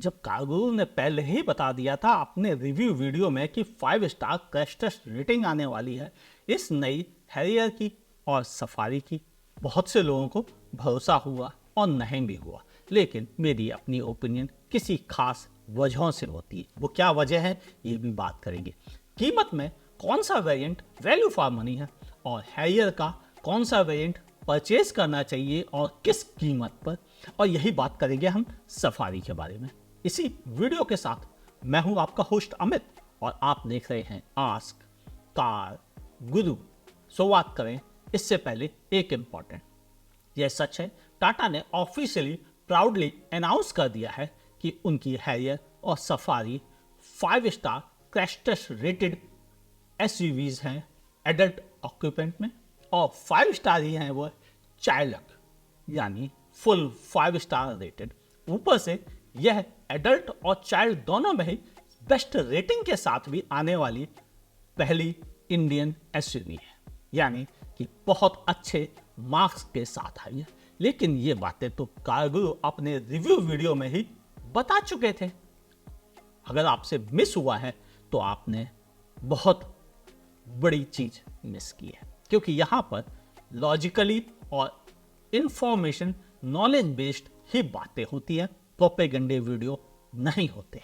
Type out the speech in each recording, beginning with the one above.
जब कारगुरु ने पहले ही बता दिया था अपने रिव्यू वीडियो में कि 5 स्टार क्रैश टेस्ट रेटिंग आने वाली है इस नई हैरियर की और सफारी की, बहुत से लोगों को भरोसा हुआ और नहीं भी हुआ। लेकिन मेरी अपनी ओपिनियन किसी खास वजहों से होती है। वो क्या वजह है ये भी बात करेंगे। कीमत में कौन सा वेरिएंट वैल्यू फॉर मनी है और हैरियर का कौन सा वेरिएंट परचेज करना चाहिए और किस कीमत पर, और यही बात करेंगे हम सफारी के बारे में इसी वीडियो के साथ। मैं हूं आपका होस्ट अमित और आप देख रहे हैं आस्क कार गुरु। शुरुआत करें इससे पहले एक इंपॉर्टेंट, यह सच है टाटा ने ऑफिशियली प्राउडली अनाउंस कर दिया है कि उनकी हैरियर और Safari 5 star crash test rated SUVs हैं एडल्ट ऑक्यूपेंट में, और 5 स्टार ही हैं वो चाइल्ड, यानी फुल 5 स्टार रेटेड। ऊपर से यह एडल्ट और चाइल्ड दोनों में ही बेस्ट रेटिंग के साथ भी आने वाली पहली इंडियन एसयूवी है, यानी कि बहुत अच्छे मार्क्स के साथ आई है। लेकिन ये बातें तो कारगुरु अपने रिव्यू वीडियो में ही बता चुके थे। अगर आपसे मिस हुआ है तो आपने बहुत बड़ी चीज मिस की है, क्योंकि यहां पर लॉजिकली और इंफॉर्मेशन नॉलेज बेस्ड ही बातें होती है, प्रोपेगेंडे वीडियो नहीं होते।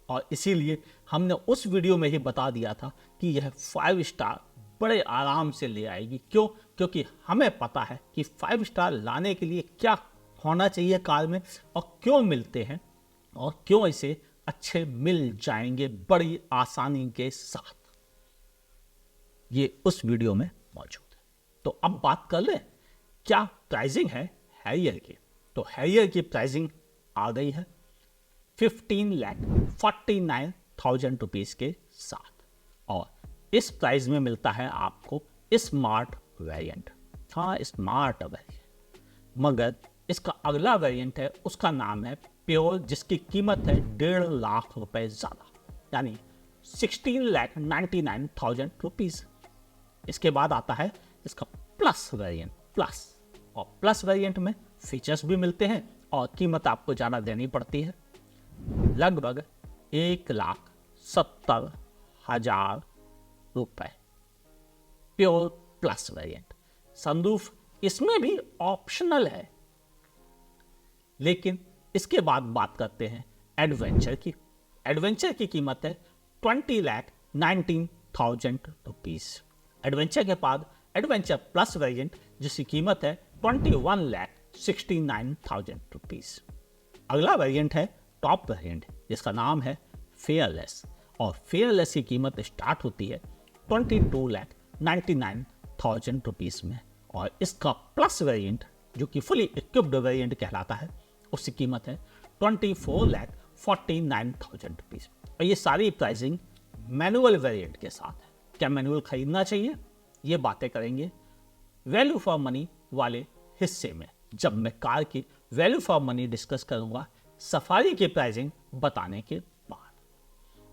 और इसीलिए हमने उस वीडियो में ही बता दिया था कि यह 5 स्टार बड़े आराम से ले आएगी। क्यों? क्योंकि हमें पता है कि 5 स्टार लाने के लिए क्या होना चाहिए कार में, और क्यों मिलते हैं, और क्यों इसे अच्छे मिल जाएंगे बड़ी आसानी के साथ। ये उस वीडियो में मौजूद है। तो अब बात कर लें क्या प्राइसिंग है हैरियर की। तो हैरियर की प्राइसिंग आ गई है 15,49,000 रुपीज के साथ, और इस प्राइस में मिलता है आपको स्मार्ट वेरिएंट। हाँ, स्मार्ट वेरिएंट, मगर इसका अगला वेरिएंट है, उसका नाम है प्योर, जिसकी कीमत है 1.5 लाख रुपए ज्यादा, यानी 16,99,000 रुपीज। इसके बाद आता है इसका प्लस वेरिएंट, प्लस, और प्लस वेरिएंट में फीचर्स भी मिलते हैं और कीमत आपको ज़्यादा देनी पड़ती है, लगभग 1,70,000 रुपए। प्योर प्लस वेरिएंट, सनरूफ इसमें भी ऑप्शनल है। लेकिन इसके बाद बात करते हैं एडवेंचर की। एडवेंचर की कीमत है 20,19,000 रुपीज। एडवेंचर के बाद एडवेंचर प्लस वेरिएंट, जिसकी कीमत है 21,69,000 रुपीज। अगला वेरिएंट है टॉप वेरिएंट, जिसका नाम है फेयरलेस, और फेयरलेस की कीमत स्टार्ट होती है 22,99,000 रुपीज में, और इसका प्लस वेरिएंट जो कि फुली इक्विप्ड वेरिएंट कहलाता है, उसकी कीमत है 24,49,000 रुपीज। और ये सारी प्राइसिंग मैनुअल वेरिएंट के साथ है। क्या मैनुअल खरीदना चाहिए, ये बातें करेंगे वैल्यू फॉर मनी वाले हिस्से में, जब मैं कार की वैल्यू फॉर मनी डिस्कस करूंगा सफारी की प्राइसिंग बताने के बाद।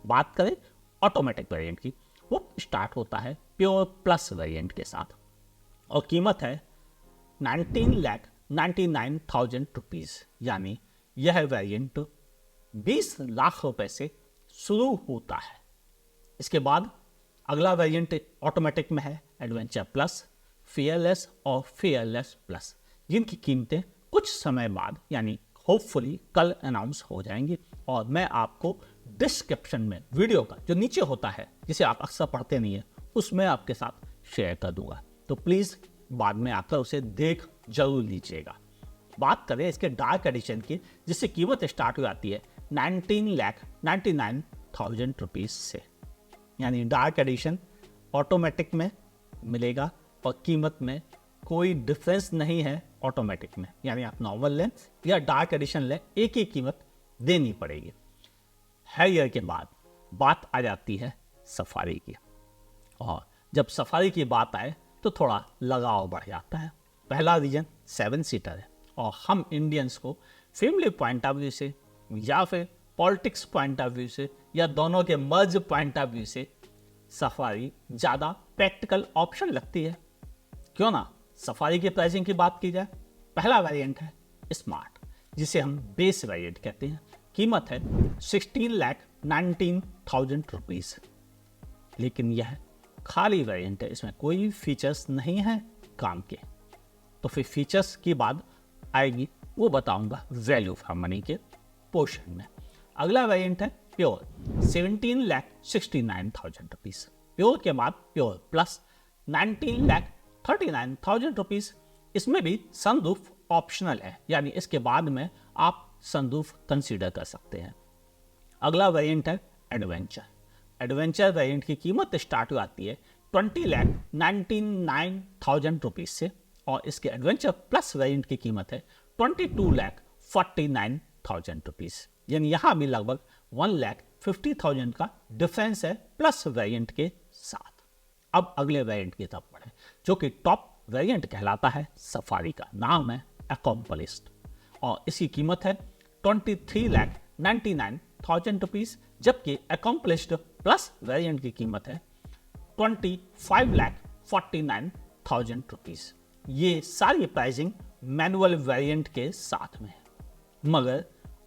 बात करें ऑटोमेटिक वेरिएंट की, वो स्टार्ट होता है प्योर प्लस वेरिएंट के साथ, और कीमत है 19,99,000 रुपीज, यानी यह वेरिएंट 20 लाख रुपए से शुरू होता है। इसके बाद अगला वेरिएंट ऑटोमेटिक में है एडवेंचर प्लस, फेयरलेस और फेयरलेस प्लस, जिनकी कीमतें कुछ समय बाद यानी होपफुली कल अनाउंस हो जाएंगी, और मैं आपको डिस्क्रिप्शन में वीडियो का जो नीचे होता है, जिसे आप अक्सर पढ़ते नहीं है, उसमें आपके साथ शेयर कर दूंगा। तो प्लीज़ बाद में आकर उसे देख जरूर लीजिएगा। बात करें इसके डार्क एडिशन की, जिससे कीमत स्टार्ट हो जाती है 19,99,000 रुपीज से, यानी डार्क एडिशन ऑटोमेटिक में मिलेगा और कीमत में कोई डिफरेंस नहीं है ऑटोमेटिक में, यानी आप नॉर्मल लें या डार्क एडिशन लें, एक ही कीमत देनी पड़ेगी। हैरियर के बाद बात आ जाती है सफारी की, और जब सफारी की बात आए तो थोड़ा लगाव बढ़ जाता है। पहला रीजन 7 सीटर है, और हम इंडियंस को फैमिली पॉइंट ऑफ व्यू से या फिर पॉलिटिक्स पॉइंट ऑफ व्यू से या दोनों के मर्ज पॉइंट ऑफ व्यू से सफारी ज़्यादा प्रैक्टिकल ऑप्शन लगती है। क्यों ना सफारी की प्राइसिंग की बात की जाए। पहला वेरिएंट है स्मार्ट, जिसे हम बेस वेरिएंट कहते हैं, कीमत है 16,19,000 रुपीज़, लेकिन यह खाली वेरिएंट है, इसमें कोई फीचर्स नहीं है काम के। तो फिर फीचर्स की बात आएगी, वो बताऊंगा वैल्यू फॉर मनी के पोर्शन में। अगला वेरिएंट है प्योर 17,69,000 रुपीज़। प्योर के बाद प्योर प्लस 19,39,000 रुपीज़। इसमें भी सनरूफ ऑप्शनल है, यानी इसके बाद में आप सनरूफ कंसीडर कर सकते हैं। अगला वेरिएंट है एडवेंचर। एडवेंचर वेरिएंट की कीमत स्टार्ट हो जाती है 20,99,000 रुपीज़ से, और इसके एडवेंचर प्लस वेरिएंट की कीमत है 22,49,000 रुपीज़। यानी यहाँ भी लगभग 1,50,000 का डिफरेंस है प्लस वेरिएंट के साथ। अब अगले वेरिएंट की तरफ बढ़े, जो कि टॉप वेरिएंट कहलाता है सफारी का। नाम है अकॉम्प्लिश्ड और इसकी कीमत है 23,99,000 रुपीज़, जबकि अकॉम्प्लिश्ड प्लस वेरिएंट की कीमत है 25,49,000 रुपीज़। ये सारी प्राइसिंग मैनुअल वेरिएंट के साथ में है। मगर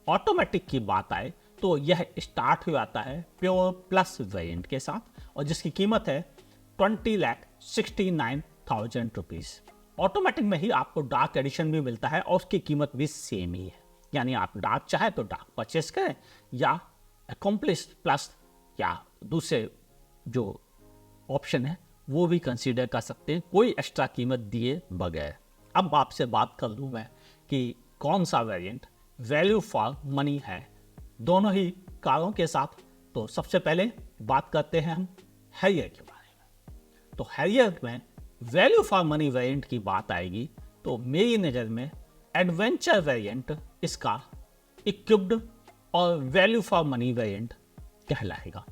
ऑटोमेटिक की बात आए तो यह स्टार्ट हो जाता है प्योर प्लस वेरिएंट के साथ, और जिसकी कीमत है 20,69,000 रुपीज़। ऑटोमेटिक में ही आपको डार्क एडिशन भी मिलता है और उसकी कीमत भी सेम ही है, यानी आप डार्क चाहे तो डार्क परचेस करें या अकॉम्प्लिश्ड प्लस या दूसरे जो ऑप्शन है वो भी कंसीडर कर सकते हैं, कोई एक्स्ट्रा कीमत दिए बगैर। अब आपसे बात कर लूँ मैं कि कौन सा वेरिएंट वैल्यू फॉर मनी है दोनों ही कारों के साथ। तो सबसे पहले बात करते हैं हम हैरियर के बारे में। तो हैरियर में वैल्यू फॉर मनी वेरिएंट की बात आएगी तो मेरी नज़र में एडवेंचर वेरिएंट इसका इक्विप्ड और वैल्यू फॉर मनी वेरिएंट कहलाएगा।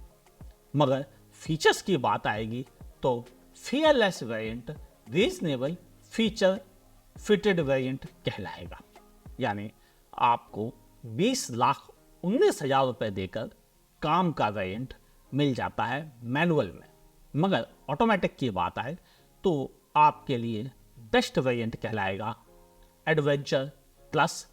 मगर फीचर्स की बात आएगी तो fearless variant reasonable feature fitted variant कहलाएगा। यानी आपको 20,19,000 रुपये देकर काम का वेरिएंट मिल जाता है मैनुअल में। मगर ऑटोमेटिक की बात आए तो आपके लिए बेस्ट वेरिएंट कहलाएगा एडवेंचर प्लस।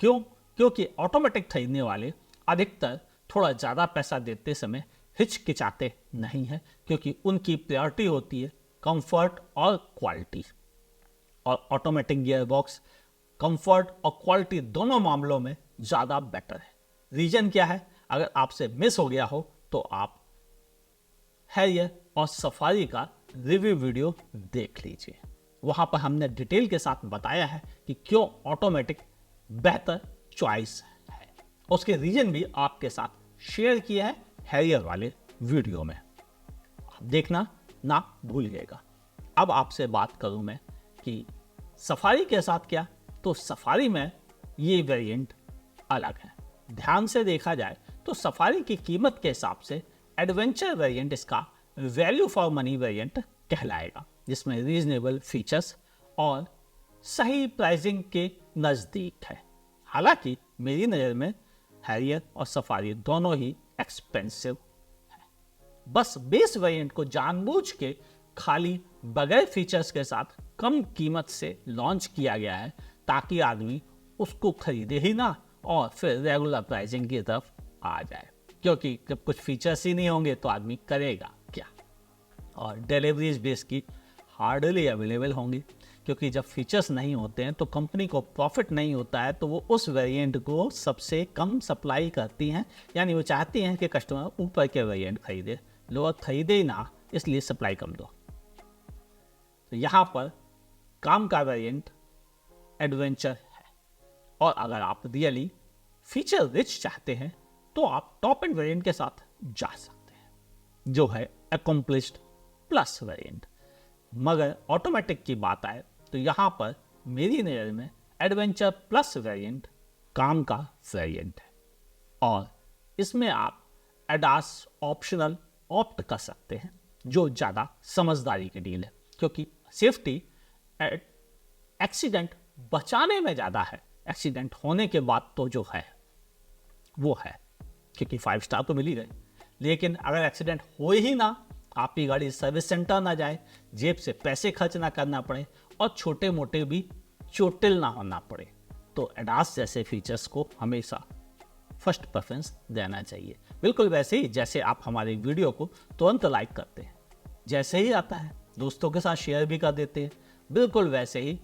क्यों? क्योंकि ऑटोमेटिक खरीदने वाले अधिकतर थोड़ा ज़्यादा पैसा देते समय हिचकिचाते नहीं हैं, क्योंकि उनकी प्रायोरिटी होती है कंफर्ट और क्वालिटी। और ऑटोमेटिक गियर बॉक्स कंफर्ट और क्वालिटी दोनों मामलों में ज़्यादा बेटर है। रीज़न क्या है? अगर आपसे मिस हो गया हो तो आप हैरियर और सफारी का रिव्यू वीडियो देख लीजिए, वहाँ पर हमने डिटेल के साथ बताया है कि क्यों ऑटोमेटिक बेहतर चॉइस है। उसके रीज़न भी आपके साथ शेयर किया है हैरियर वाले वीडियो में, आप देखना ना भूलिएगा। अब आपसे बात करूं मैं कि सफारी के साथ क्या, तो सफारी में ये वेरिएंट अलग है। ध्यान से देखा जाए तो सफारी की कीमत के हिसाब से एडवेंचर वेरिएंट इसका वैल्यू फॉर मनी वेरिएंट कहलाएगा, जिसमें रीजनेबल फीचर्स और सही प्राइसिंग के नज़दीक है। हालांकि मेरी नज़र में हैरियर और सफारी दोनों ही एक्सपेंसिव है। बस बेस वेरिएंट को जानबूझ के खाली बगैर फीचर्स के साथ कम कीमत से लॉन्च किया गया है, ताकि आदमी उसको खरीदे ही ना और फिर रेगुलर प्राइसिंग की तरफ आ जाए। क्योंकि जब कुछ फीचर्स ही नहीं होंगे तो आदमी करेगा क्या, और डिलीवरीज भी इसकी हार्डली अवेलेबल होंगी। क्योंकि जब फीचर्स नहीं होते हैं तो कंपनी को प्रॉफिट नहीं होता है, तो वो उस वेरिएंट को सबसे कम सप्लाई करती हैं। यानी वो चाहती हैं कि कस्टमर ऊपर के वेरिएंट खरीदे, लोग खरीदे ही ना, इसलिए सप्लाई कम दो। तो यहाँ पर काम का वेरिएंट एडवेंचर है, और अगर आप रियली फीचर रिच चाहते हैं तो आप टॉप एंड वेरिएंट के साथ जा सकते हैं, जो है अकॉम्प्लिश्ड प्लस वेरिएंट। मगर ऑटोमेटिक की बात आए तो यहाँ पर मेरी नज़र में एडवेंचर प्लस वेरिएंट काम का वेरिएंट है, और इसमें आप एडास ऑप्शनल ऑप्ट कर सकते हैं, जो ज़्यादा समझदारी की डील है। क्योंकि सेफ्टी एक्सीडेंट बचाने में ज़्यादा है, एक्सीडेंट होने के बाद तो जो है वो है, क्योंकि 5 स्टार तो मिल ही गए। लेकिन अगर एक्सीडेंट हो ही ना, आपकी गाड़ी सर्विस सेंटर ना जाए, जेब से पैसे खर्च ना करना पड़े और छोटे मोटे भी चोटिल ना होना पड़े, तो एडास जैसे फीचर्स को हमेशा फर्स्ट प्रेफरेंस देना चाहिए। बिल्कुल वैसे ही जैसे आप हमारी वीडियो को तुरंत लाइक करते हैं, जैसे ही आता है दोस्तों के साथ शेयर भी कर देते हैं, बिल्कुल वैसे ही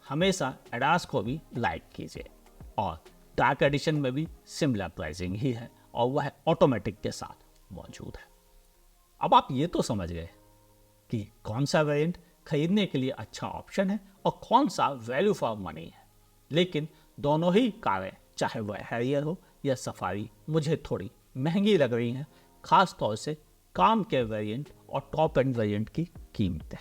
हमेशा एडास को भी लाइक कीजिए। और डार्क एडिशन में भी सिमिलर प्राइसिंग ही है और वह ऑटोमेटिक के साथ मौजूद है। अब आप ये तो समझ गए कि कौन सा वेरिएंट खरीदने के लिए अच्छा ऑप्शन है और कौन सा वैल्यू फॉर मनी है। लेकिन दोनों ही कारें, चाहे वह हैरियर हो या सफारी, मुझे थोड़ी महंगी लग रही हैं, खास तौर से काम के वेरिएंट और टॉप एंड वेरिएंट की कीमतें।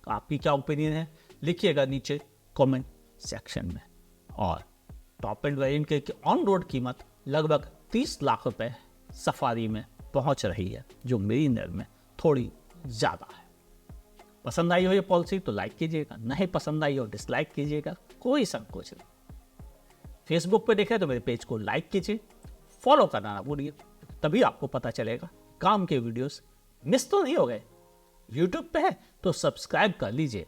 आपकी क्या ओपिनियन है लिखिएगा नीचे कमेंट सेक्शन में। और टॉप एंड वेरिएंट की ऑन रोड कीमत लगभग 30 लाख रुपए सफारी में पहुंच रही है, जो मेरी नज़र में थोड़ी ज़्यादा है। पसंद आई हो ये पॉलिसी तो लाइक कीजिएगा, नहीं पसंद आई हो डिसलाइक कीजिएगा, कोई संकोच नहीं। फेसबुक पे देखें तो मेरे पेज को लाइक कीजिए, फॉलो करना ना भूलिए, तभी आपको पता चलेगा काम के वीडियोस मिस तो नहीं हो गए। यूट्यूब पे है तो सब्सक्राइब कर लीजिए,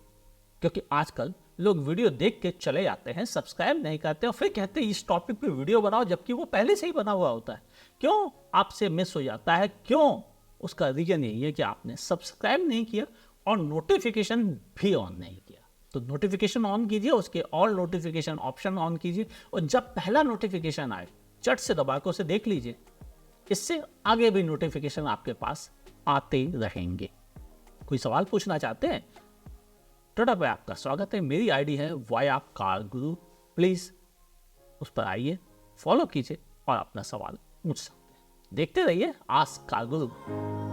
क्योंकि आजकल लोग वीडियो देख के चले जाते हैं, सब्सक्राइब नहीं करते और फिर कहते हैं इस टॉपिक पे वीडियो बनाओ, जबकि वो पहले से ही बना हुआ होता है। क्यों आपसे मिस हो जाता है? क्यों? उसका रीजन यही है कि आपने सब्सक्राइब नहीं किया और नोटिफिकेशन भी ऑन नहीं किया। तो नोटिफिकेशन ऑन कीजिए, उसके ऑल नोटिफिकेशन ऑप्शन ऑन कीजिए और जब पहला नोटिफिकेशन आए चट से दबा के उसे देख लीजिए। इससे आगे भी नोटिफिकेशन आपके पास आते रहेंगे। कोई सवाल पूछना चाहते हैं? ट्विटर पे आपका स्वागत है, मेरी आईडी है वाया कार गुरु, प्लीज उस पर आइए, फॉलो कीजिए और अपना सवाल पूछ सकते हैं। देखते रहिए आस्क कार गुरु।